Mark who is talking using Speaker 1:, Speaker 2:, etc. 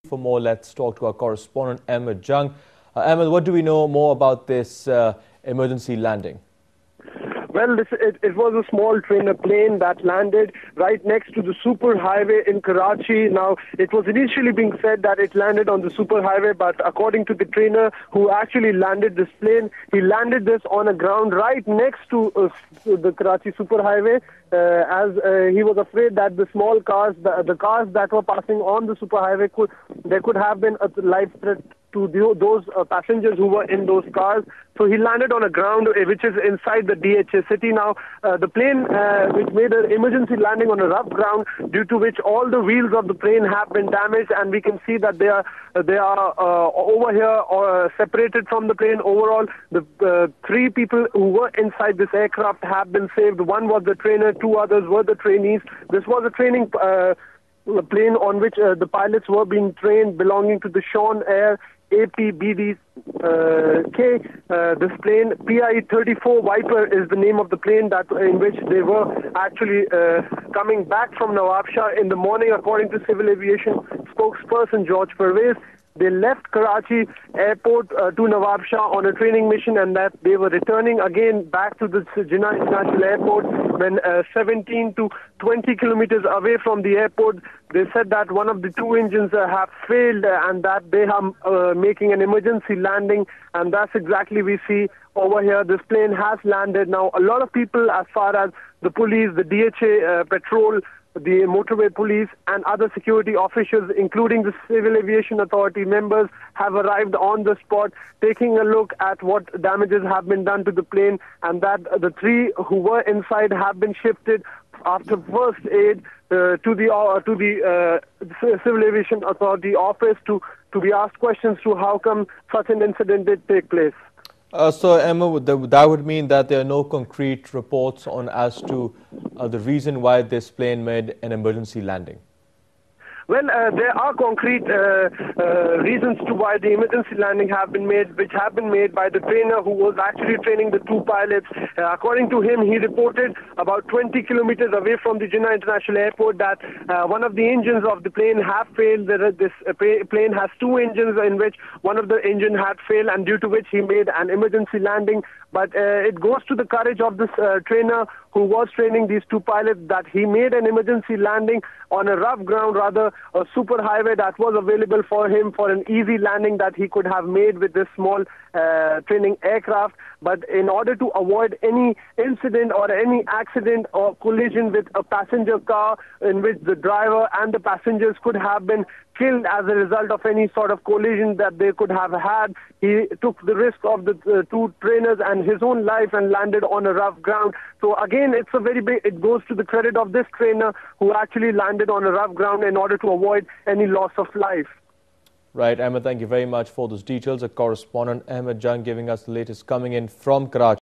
Speaker 1: For more, let's talk to our correspondent Ahmed Jung. Ahmed, what do we know more about this emergency landing?
Speaker 2: Well, it was a small trainer plane that landed right next to the superhighway in Karachi. Now, it was initially being said that it landed on the superhighway, but according to the trainer who actually landed this plane, he landed this on a ground right next to the Karachi superhighway, as he was afraid that the small cars, the cars that were passing on the superhighway, there could have been a life threat to those passengers who were in those cars. So he landed on a ground which is inside the DHA city. Now, the plane which made an emergency landing on a rough ground, due to which all the wheels of the plane have been damaged, and we can see that they are over here or separated from the plane. Overall, the three people who were inside this aircraft have been saved. One was the trainer, two others were the trainees. This was a training plane on which the pilots were being trained, belonging to the Sean Air APBD K. This plane, PI-34 Viper, is the name of the plane in which they were actually coming back from Nawab Shah in the morning, according to Civil Aviation spokesperson George Pervez. They left Karachi airport to Nawab Shah on a training mission, and that they were returning again back to the Jinnah International Airport when 17 to 20 kilometers away from the airport. They said that one of the two engines have failed and that they are making an emergency landing, and that's exactly we see over here. This plane has landed. Now, a lot of people, as far as the police, the DHA patrol, the motorway police and other security officials, including the Civil Aviation Authority members, have arrived on the spot, taking a look at what damages have been done to the plane, and that the three who were inside have been shifted after first aid to the Civil Aviation Authority office to be asked questions to how come such an incident did take place.
Speaker 1: So, Emma, that would mean that there are no concrete reports on as to the reason why this plane made an emergency landing.
Speaker 2: Well, there are concrete reasons to why the emergency landing have been made, which have been made by the trainer who was actually training the two pilots. According to him, he reported about 20 kilometers away from the Jinnah International Airport that one of the engines of the plane have failed. This plane has two engines in which one of the engine had failed, and due to which he made an emergency landing. But it goes to the courage of this trainer who was training these two pilots that he made an emergency landing on a rough ground, rather a superhighway that was available for him for an easy landing that he could have made with this small training aircraft. But in order to avoid any incident or any accident or collision with a passenger car in which the driver and the passengers could have been killed as a result of any sort of collision that they could have had, he took the risk of the two trainers and his own life and landed on a rough ground. So again, it's a very big, it goes to the credit of this trainer who actually landed on a rough ground in order to avoid any loss of life.
Speaker 1: Right, Ahmed, thank you very much for those details. A correspondent, Ahmed Jung, giving us the latest coming in from Karachi.